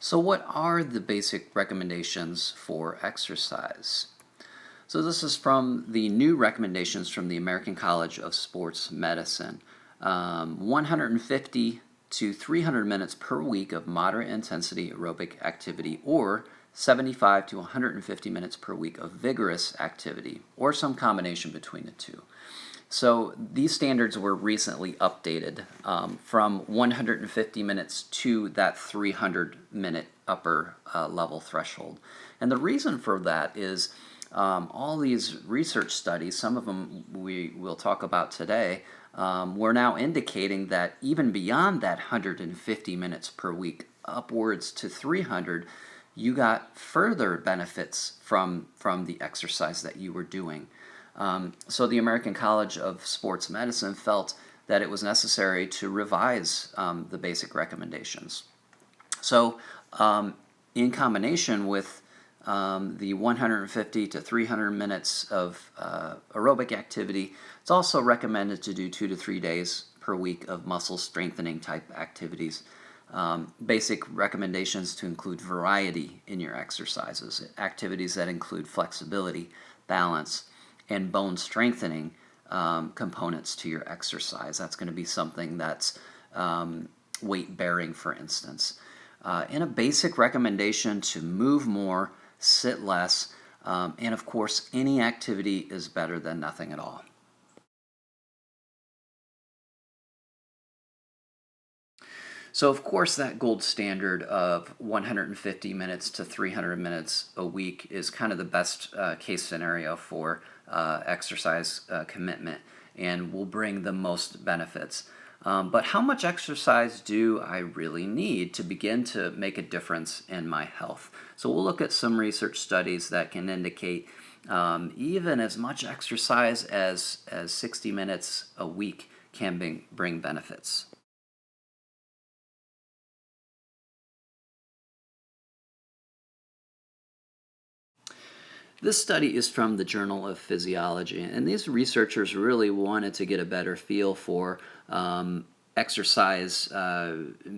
So what are the basic recommendations for exercise? So this is from the new recommendations from the American College of Sports Medicine. 150 to 300 minutes per week of moderate intensity aerobic activity, or 75 to 150 minutes per week of vigorous activity, or some combination between the two. So these standards were recently updated from 150 minutes to that 300-minute upper level threshold. And the reason for that is all these research studies, some of them we will talk about today, we're now indicating that even beyond that 150 minutes per week, upwards to 300, you got further benefits from the exercise that you were doing. So the American College of Sports Medicine felt that it was necessary to revise the basic recommendations. So in combination with the 150 to 300 minutes of aerobic activity, it's also recommended to do 2 to 3 days per week of muscle strengthening type activities. Basic recommendations to include variety in your exercises, activities that include flexibility, balance, and bone strengthening components to your exercise. That's going to be something that's weight bearing, for instance. And a basic recommendation to move more, sit less, and of course, any activity is better than nothing at all. So of course that gold standard of 150 minutes to 300 minutes a week is kind of the best case scenario for exercise commitment and will bring the most benefits. But how much exercise do I really need to begin to make a difference in my health? So we'll look at some research studies that can indicate even as much exercise as 60 minutes a week can bring benefits. This study is from the Journal of Physiology, and these researchers really wanted to get a better feel for exercise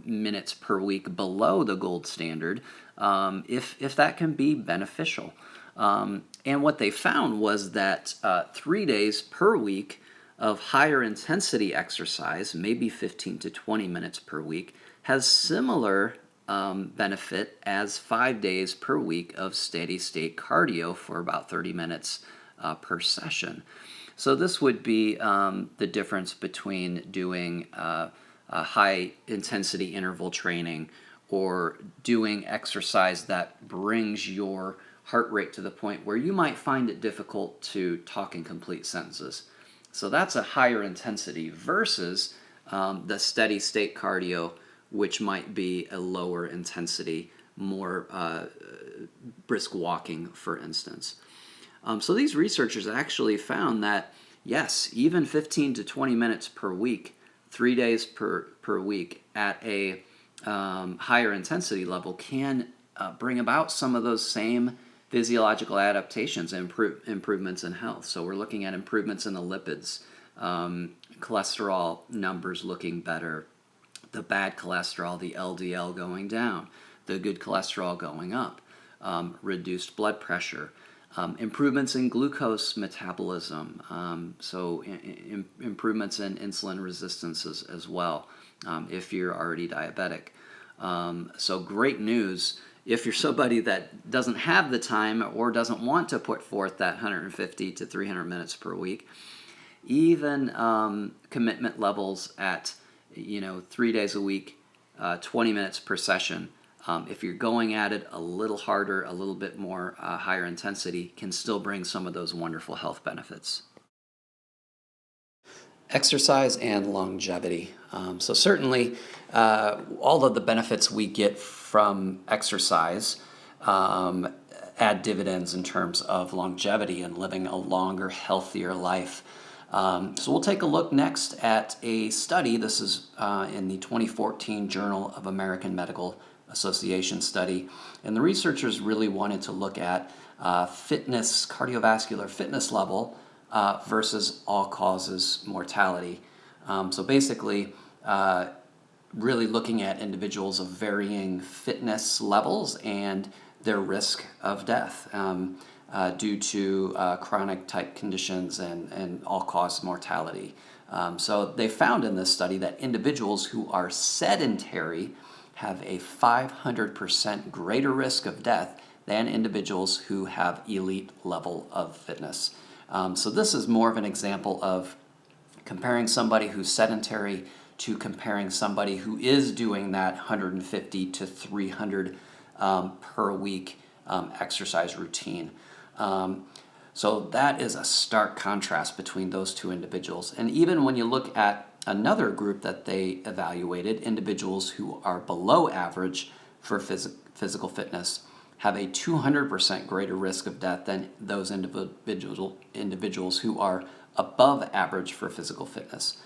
minutes per week below the gold standard, if that can be beneficial. And what they found was that 3 days per week of higher intensity exercise, maybe 15 to 20 minutes per week, has similar benefit as 5 days per week of steady state cardio for about 30 minutes per session. So this would be the difference between doing a high intensity interval training or doing exercise that brings your heart rate to the point where you might find it difficult to talk in complete sentences. So that's a higher intensity versus the steady state cardio, which might be a lower intensity, more brisk walking, for instance. So these researchers actually found that, yes, even 15 to 20 minutes per week, 3 days per week at a higher intensity level can bring about some of those same physiological adaptations and improvements in health. So we're looking at improvements in the lipids, cholesterol numbers looking better, the bad cholesterol, the LDL going down, the good cholesterol going up, reduced blood pressure, improvements in glucose metabolism, so improvements in insulin resistance as well if you're already diabetic. So great news if you're somebody that doesn't have the time or doesn't want to put forth that 150 to 300 minutes per week. Even commitment levels at 3 days a week, 20 minutes per session, if you're going at it a little harder, a little bit more higher intensity, can still bring some of those wonderful health benefits. Exercise and longevity. So certainly all of the benefits we get from exercise add dividends in terms of longevity and living a longer, healthier life. So we'll take a look next at a study. This is in the 2014 Journal of American Medical Association study. And the researchers really wanted to look at fitness, cardiovascular fitness level versus all causes mortality. So basically, really looking at individuals of varying fitness levels and their risk of death due to chronic type conditions and all-cause mortality. So they found in this study that individuals who are sedentary have a 500% greater risk of death than individuals who have elite level of fitness. So this is more of an example of comparing somebody who's sedentary to comparing somebody who is doing that 150 to 300 per week exercise routine. So that is a stark contrast between those two individuals. And even when you look at another group that they evaluated, individuals who are below average for physical fitness have a 200% greater risk of death than those individuals who are above average for physical fitness.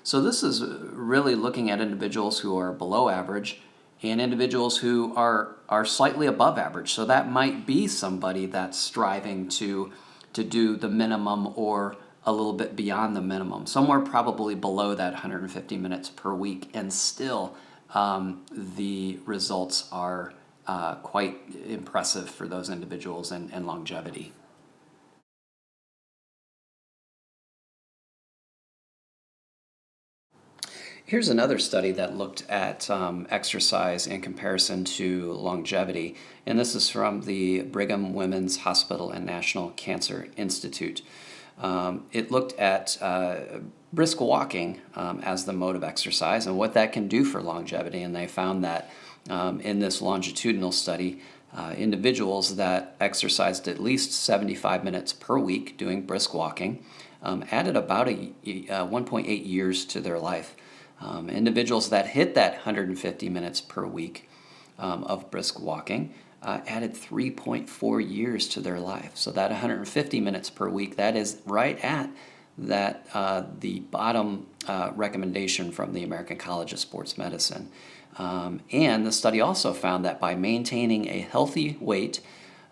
So this is really looking at individuals who are below average and individuals who are slightly above average. So that might be somebody that's striving to do the minimum or a little bit beyond the minimum, somewhere probably below that 150 minutes per week, and still the results are quite impressive for those individuals and longevity. Here's another study that looked at exercise in comparison to longevity, and this is from the Brigham Women's Hospital and National Cancer Institute. It looked at brisk walking as the mode of exercise and what that can do for longevity, and they found that in this longitudinal study, individuals that exercised at least 75 minutes per week doing brisk walking added about 1.8 years to their life. Individuals that hit that 150 minutes per week of brisk walking added 3.4 years to their life. So that 150 minutes per week, that is right at that the bottom recommendation from the American College of Sports Medicine. And the study also found that by maintaining a healthy weight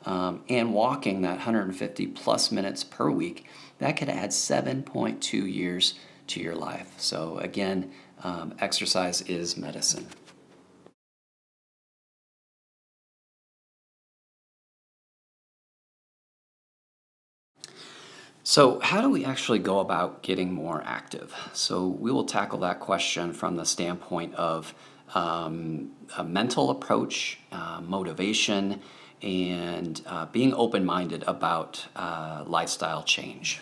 and walking that 150 plus minutes per week, that could add 7.2 years to your life. So again, exercise is medicine. So how do we actually go about getting more active? So we will tackle that question from the standpoint of a mental approach, motivation, and being open-minded about lifestyle change.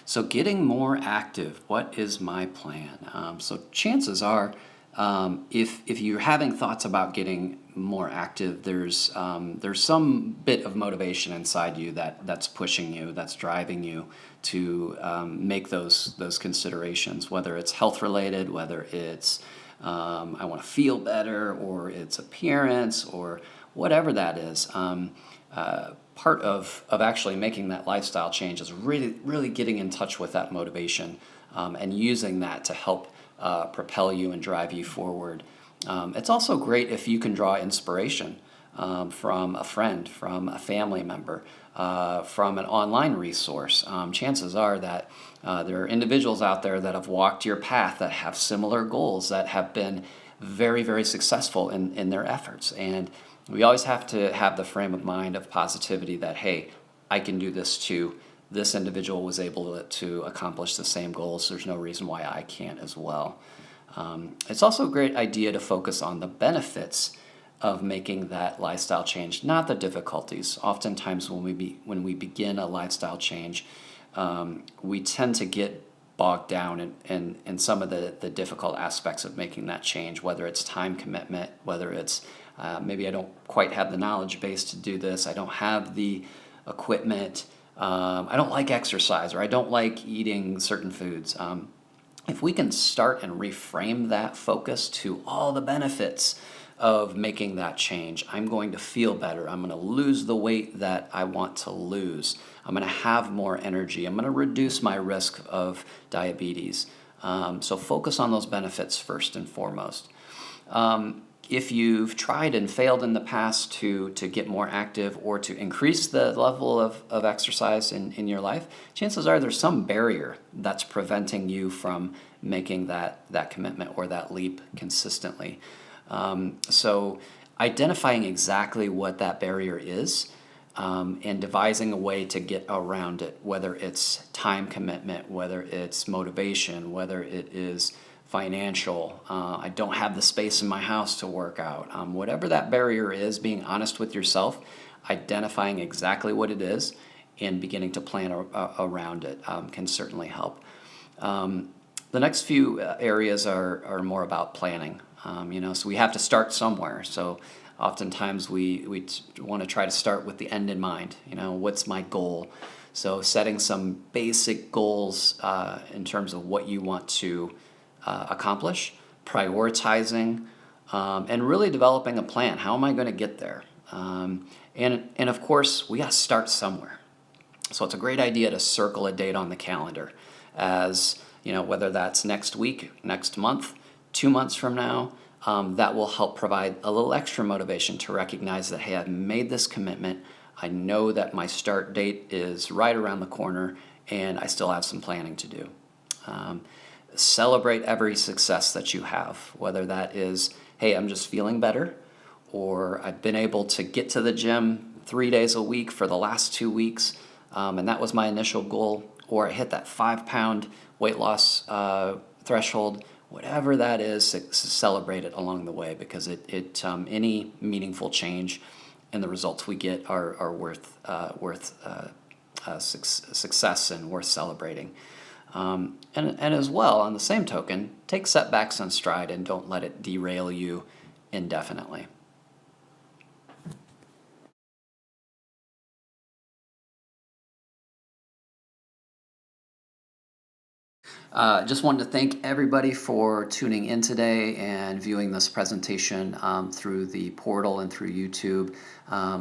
So getting more active, what is my plan? So chances are, if you're having thoughts about getting more active, there's some bit of motivation inside you that's pushing you, that's driving you to make those considerations, whether it's health related, whether it's I want to feel better, or it's appearance, or whatever that is. Part of actually making that lifestyle change is really getting in touch with that motivation and using that to help propel you and drive you forward. It's also great if you can draw inspiration from a friend, from a family member, from an online resource. Chances are that there are individuals out there that have walked your path that have similar goals, that have been very, very successful in their efforts. And we always have to have the frame of mind of positivity that, hey, I can do this too. This individual was able to accomplish the same goals. There's no reason why I can't as well. It's also a great idea to focus on the benefits of making that lifestyle change, not the difficulties. Oftentimes when we begin a lifestyle change, we tend to get bogged down in some of the difficult aspects of making that change, whether it's time commitment, whether it's maybe I don't quite have the knowledge base to do this, I don't have the equipment, I don't like exercise, or I don't like eating certain foods. If we can start and reframe that focus to all the benefits of making that change, I'm going to feel better, I'm going to lose the weight that I want to lose, I'm going to have more energy, I'm going to reduce my risk of diabetes. So focus on those benefits first and foremost. If you've tried and failed in the past to get more active or to increase the level of exercise in your life, chances are there's some barrier that's preventing you from making that commitment or that leap consistently. So identifying exactly what that barrier is, and devising a way to get around it, whether it's time commitment, whether it's motivation, whether it is financial, I don't have the space in my house to work out. Whatever that barrier is, being honest with yourself, identifying exactly what it is, and beginning to plan around it can certainly help. The next few areas are more about planning. So we have to start somewhere. So oftentimes we want to try to start with the end in mind. What's my goal? So setting some basic goals in terms of what you want to accomplish, prioritizing, and really developing a plan. How am I going to get there? And of course, we got to start somewhere. So it's a great idea to circle a date on the calendar, as whether that's next week, next month, 2 months from now. That will help provide a little extra motivation to recognize that, hey, I've made this commitment. I know that my start date is right around the corner, and I still have some planning to do. Celebrate every success that you have, whether that is, hey, I'm just feeling better, or I've been able to get to the gym 3 days a week for the last 2 weeks, and that was my initial goal, or I hit that 5-pound weight loss threshold. Whatever that is, celebrate it along the way, because any meaningful change and the results we get are worth success and worth celebrating. And as well, on the same token, take setbacks in stride and don't let it derail you indefinitely. Just wanted to thank everybody for tuning in today and viewing this presentation through the portal and through YouTube.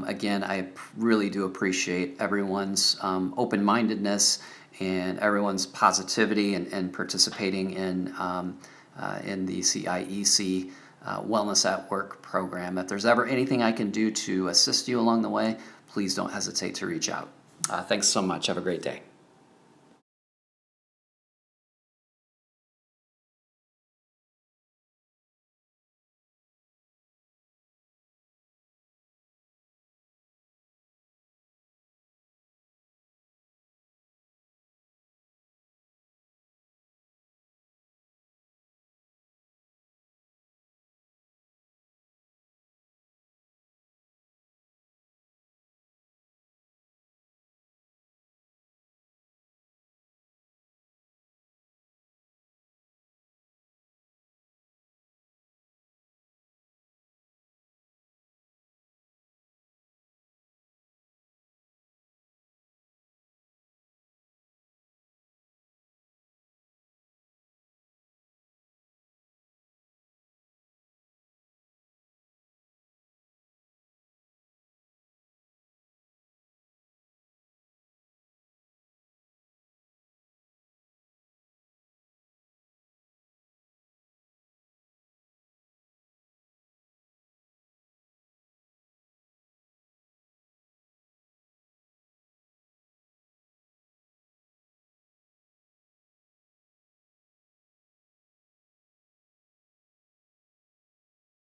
Again, I really do appreciate everyone's open-mindedness and everyone's positivity and participating in the CIEC Wellness at Work program. If there's ever anything I can do to assist you along the way, please don't hesitate to reach out. Thanks so much. Have a great day.